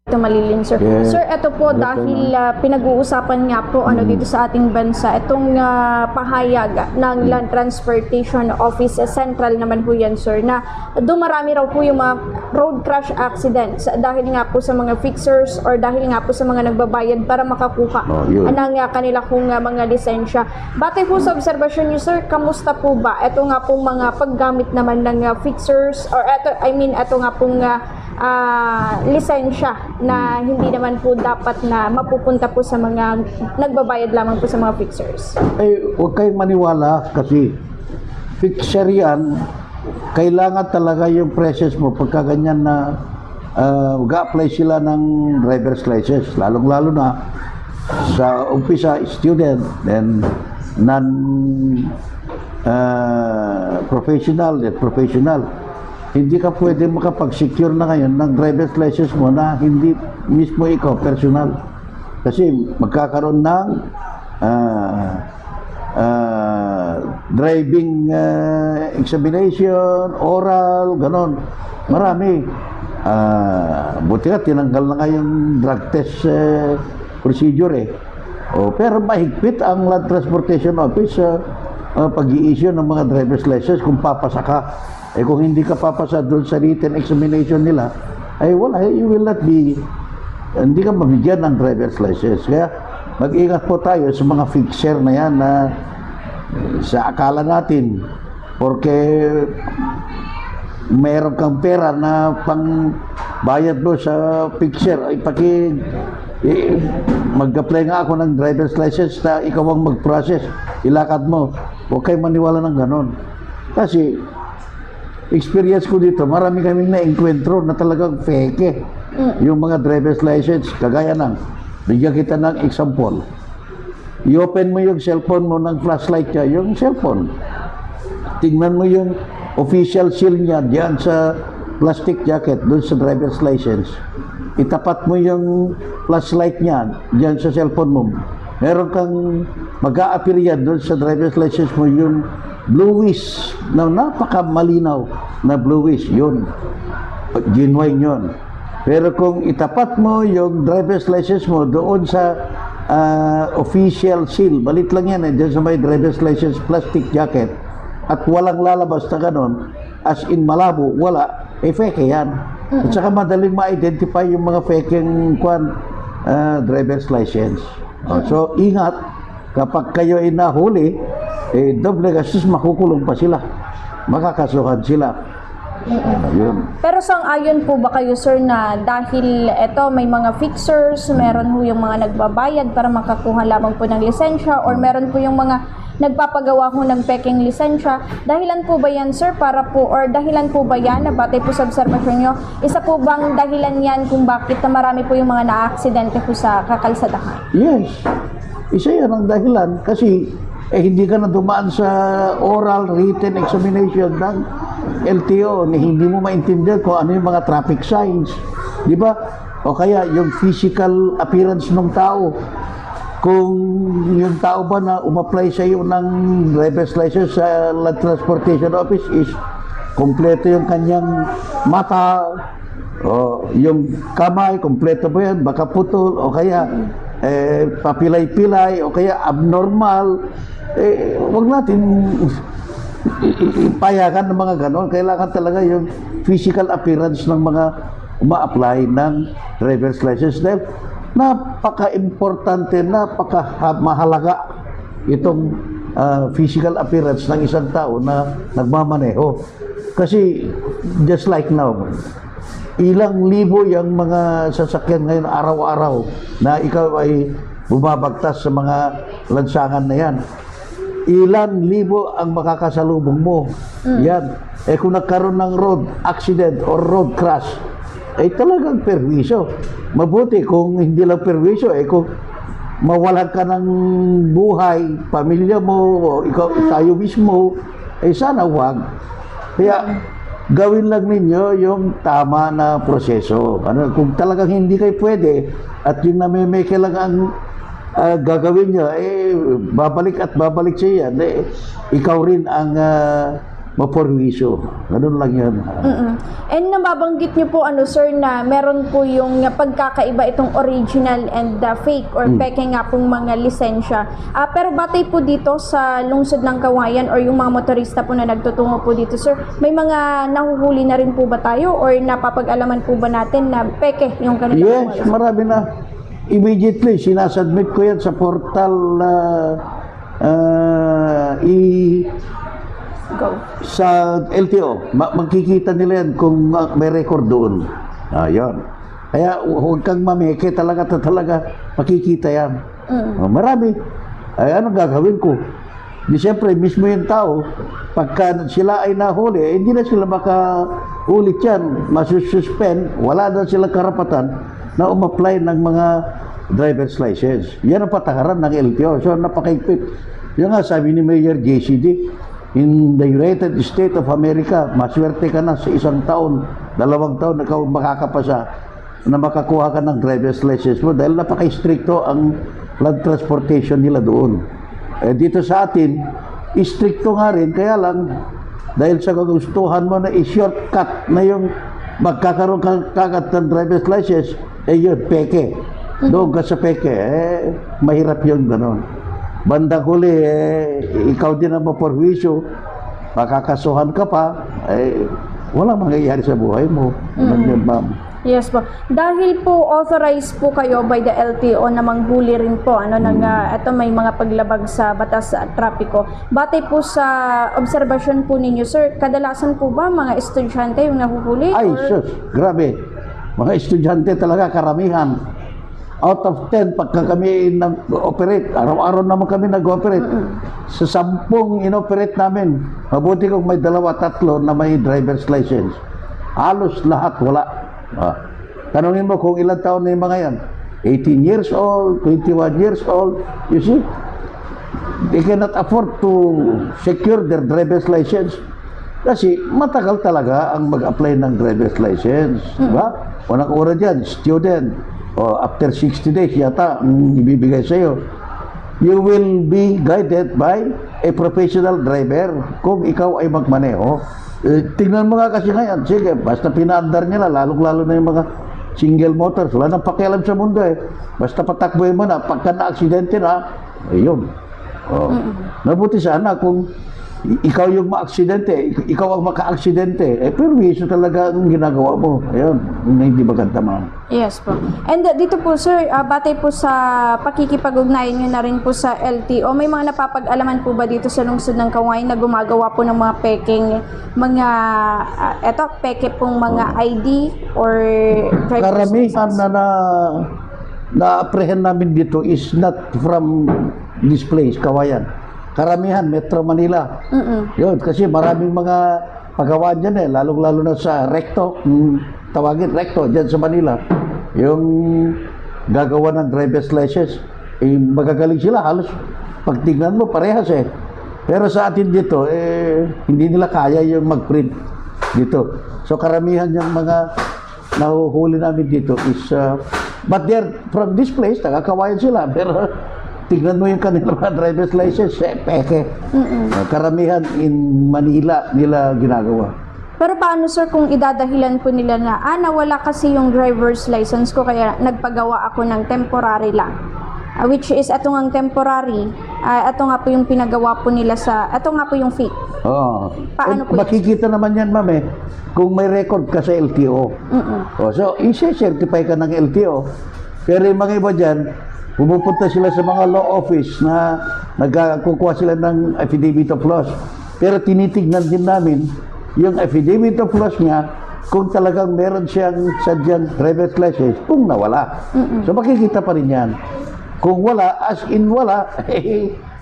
Ito malilin, sir. Yeah. Sir, ito po dahil pinag-uusapan nga po dito sa ating bansa, itong pahayag ng Land Transportation Office Central naman po yan, sir, na dumarami raw po yung mga road crash accidents dahil nga po sa mga fixers or dahil nga po sa mga nagbabayad para makakuha ng kanila kung mga lisensya. Batay po sa obserbasyon niyo, sir, kamusta po ba? Ito nga pong mga paggamit naman ng fixers or ito nga pong lisensya na hindi naman po dapat na mapupunta po sa mga nagbabayad lamang po sa mga fixers. Ay, huwag kayong maniwala kasi fixer yan, kailangan talaga yung process mo pagka ganyan na mag-apply sila ng driver's license, lalong-lalo na sa umpisa student, then non-professional, professional. Hindi ka pwede makapag-secure na ngayon ng driver's license mo na hindi mismo ikaw, personal. Kasi magkakaroon ng driving examination, oral, ganon. Marami. Buti nga, tinanggal na nga yung drug test procedure eh. Pero mahigpit ang Land Transportation Office sa pag-i-issue ng mga driver's license kung papasa ka. Kung hindi ka papasa doon sa written examination nila, ay wala, you will not be, hindi ka mabigyan ng driver's license. Kaya mag-ingat po tayo sa mga fixer na yan na sa akala natin, porque meron kang pera na pang bayad mo sa fixer, ay mag-apply nga ako ng driver's license na ikaw ang mag-process, ilakad mo. Huwag kayo maniwala ng ganon. Kasi experience ko dito, marami kaming na-encuentro na talagang fake yung mga driver's license. Kagaya ng, bigyan kita ng example. I-open mo yung cellphone mo ng flashlight niya, yung cellphone. Tingnan mo yung official seal niya diyan sa plastic jacket, doon sa driver's license. Itapat mo yung flashlight niya diyan sa cellphone mo. Meron kang mag-a-appear yan doon sa driver's license mo, yung bluish na napakamalinaw na bluish, yun. Genuine yun. Pero kung itapat mo yung driver's license mo doon sa official seal, balit lang yan dyan sa may driver's license plastic jacket, at walang lalabas na ganon, as in malabo, wala, fake yan. At saka madaling ma-identify yung mga fake driver's license. So ingat, kapag kayo ay nahuli, doble gastos, makukulong pa sila, makakasuhan sila. Yun. Pero sang-ayon po ba kayo, sir, na dahil eto may mga fixers, meron po yung mga nagbabayad para makakuha lamang po ng lisensya, or meron po yung mga nagpapagawa ho ng peking lisensya, dahilan po ba yan, sir, para po, or dahilan po ba yan, na batay po sa obserbasyon nyo, isa po bang dahilan yan kung bakit na marami po yung mga na-aksidente po sa kakalsadahan? Yes, isa yan ang dahilan kasi hindi ka na dumaan sa oral written examination ng LTO, hindi mo maintindihan kung ano yung mga traffic signs, di ba? O kaya yung physical appearance ng tao, kung yung tao ba na umapply sa iyo ng driver's license sa Land Transportation Office is kompleto yung kanyang mata, o yung kamay, kompleto ba yan, baka putol, o kaya papilay-pilay, o kaya abnormal, wag natin ipayagan ng mga ganon. Kailangan talaga yung physical appearance ng mga uma-apply ng driver's license dahil napaka-importante, napaka-mahalaga itong physical appearance ng isang tao na nagmamaneho. Kasi just like now, ilang libo yung mga sasakyan ngayon araw-araw na ikaw ay bumabagtas sa mga lansangan na yan. Ilan libo ang makakasalubong mo. Yan. Kung nagkaroon ng road accident or road crash, ay talagang perwisyo. Mabuti kung hindi lang perwisyo, kung mawalan ka ng buhay, pamilya mo, o ikaw, tayo mismo, sana wag. Kaya gawin lang ninyo yung tama na proseso. Kung talagang hindi kayo pwede, at yung namimeke lang ang gagawin nyo, babalik at babalik siya yan, ikaw rin ang maporwisyo. Ganun lang yan. And nababanggit niyo po sir na meron po yung pagkakaiba itong original and fake or peke nga pong mga lisensya. Pero batay po dito sa lungsod ng Kawayan or yung mga motorista po na nagtutungo po dito sir, may mga nahuhuli na rin po ba tayo or napapag-alaman po ba natin na peke yung kanilang Yes, marami na. Immediately, sinasubmit ko yan sa portal Go. sa LTO. Magkikita nila yan kung may record doon. Ayun. Kaya huwag kang mameke talaga makikita yan. Marami. Ay, anong gagawin ko? Di siyempre, mismo yung tao, pagka sila ay nahuli, hindi na sila makaulit yan. Masususpend, wala na silang karapatan na umapply ng mga driver's license. Yan ang patakaran ng LTO. So, napakaigpit. Yung nga, sabi ni Mayor JCD, in the United States of America, maswerte ka na sa 1 taon, 2 taon na makakapasa na makakuha ka ng driver's license mo dahil napaka-stricto ang land transportation nila doon. Dito sa atin, stricto nga rin, kaya lang dahil sa kagustuhan mo na i-shortcut na yung magkakaroon ka kagad ng driver's license, yun, peke. Doon ka sa peke, mahirap yun, gano'n. Bandang huli, ikaw din ang maporwisyo, makakasuhan ka pa, walang mangyayari sa buhay mo. Ganyan, ma'am. Yes po. Dahil po authorized po kayo by the LTO na manghuli rin po ito may mga paglabag sa batas at trapiko. Batay po sa obserbasyon po ninyo sir, kadalasan po ba mga estudyante yung nahuhuli? Ay, sus, grabe. Mga estudyante talaga karamihan. Out of 10, pagka kami nag-operate, araw-araw naman kami nag-operate. Sa 10 in-operate namin, mabuti kung may 2-3 na may driver's license. Halos lahat wala. Tanungin mo kung ilang taon na yung mga yan. 18 years old, 21 years old. You see, they cannot afford to secure their driver's license. Kasi matagal talaga ang mag-apply ng driver's license. Diba? Unang oras dyan, student. After 60 days yata ibibigay sa iyo. You will be guided by a professional driver kung ikaw ay magmaneho. Tingnan mo nga kasi ngayon, sige, basta pinaandar nila, lalong-lalo na yung mga single motors, wala nang pakialam sa mundo Basta patakbuhin mo na, pagka na-aksidente na, ayun. Mabuti sana kung ikaw yung ma-aksidente, ikaw ang maka-aksidente, permiso talaga ang ginagawa mo. Ayun, hindi maganda, ma'am. Yes po. And dito po sir, batay po sa pakikipag-ugnayan nyo na rin po sa LTO, may mga napapag-alaman po ba dito sa lungsod ng Kawayan na gumagawa po ng mga peking, mga, peke pong mga ID or driver's Karamihan license? na-apprehend namin dito is not from this place, Kawayan. Karamihan, Metro Manila. Yun, kasi maraming mga pagawaan dyan lalong-lalo na sa recto, tawagin recto dyan sa Manila. Yung gagawa ng driver's license, magagaling sila, halos pagtingnan mo parehas Pero sa atin dito, hindi nila kaya yung mag-print dito. So karamihan yung mga nahuhuli namin dito is, but they're from this place, taga-Kawayan sila, pero tignan mo yung kanilang driver's license, peke. Karamihan in Manila nila ginagawa. Pero paano sir kung idadahilan po nila na nawala kasi yung driver's license ko kaya nagpagawa ako ng temporary lang. Which is ito ngang temporary, ito nga po yung pinagawa po nila ito nga po yung fake. Paano po makikita naman yan, ma'am kung may record ka sa LTO. So, i-certify ka ng LTO. Pero yung mga iba dyan, pumupunta sila sa mga law office na nagkukuha sila ng affidavit of loss. Pero tinitignan din namin yung affidavit of loss niya kung talagang meron siyang sadyang driver's license kung nawala. So makikita pa rin yan. Kung wala, as in wala,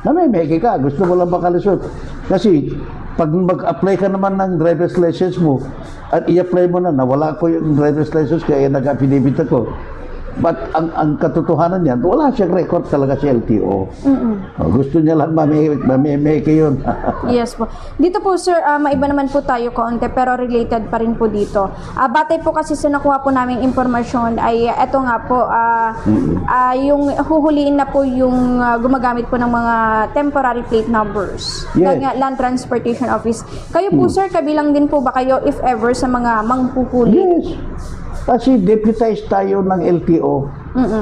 namimeke ka, gusto mo lang makalusot. Kasi pag mag-apply ka naman ng driver's license mo at i-apply mo na nawala ko yung driver's license kaya nag-affidavit ako, But ang katotohanan niyan, wala siyang record talaga sa LTO. Mm-mm. Gusto niya lang mamimeke yun. Yes po. Dito po sir, maiba naman po tayo kaunti pero related pa rin po dito. Batay po kasi sa nakuha po naming impormasyon ay eto nga po, yung huhuliin na po yung gumagamit po ng mga temporary plate numbers Yes. ng Land Transportation Office. Kayo po sir, kabilang din po ba kayo if ever sa mga manghuhuli? Yes. Kasi deputized tayo ng LTO.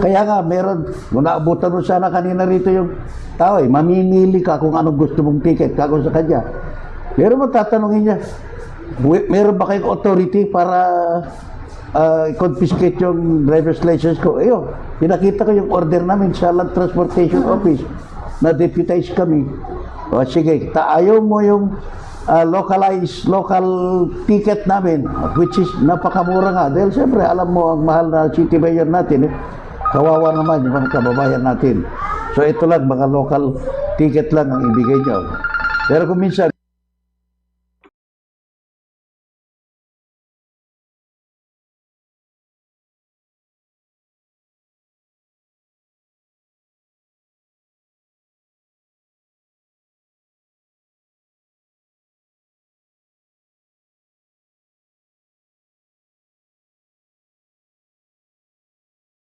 Kaya nga, meron, kung naabutan mo sana kanina rito yung tao, mamimili ka kung anong gusto mong ticket, kako sa kanya. Pero mo tatanungin niya, meron ba kayong authority para confiscate yung driver's license ko? Ayun, pinakita ko yung order namin sa Land Transportation Office na deputized kami. O sige, ayaw mo yung local ticket namin, which is napakamura nga. Dahil siyempre, alam mo, ang mahal na city mayor natin, kawawa naman yung mga kababayan natin. So ito lang, mga local ticket lang ang ibigay nyo. Pero kung minsan,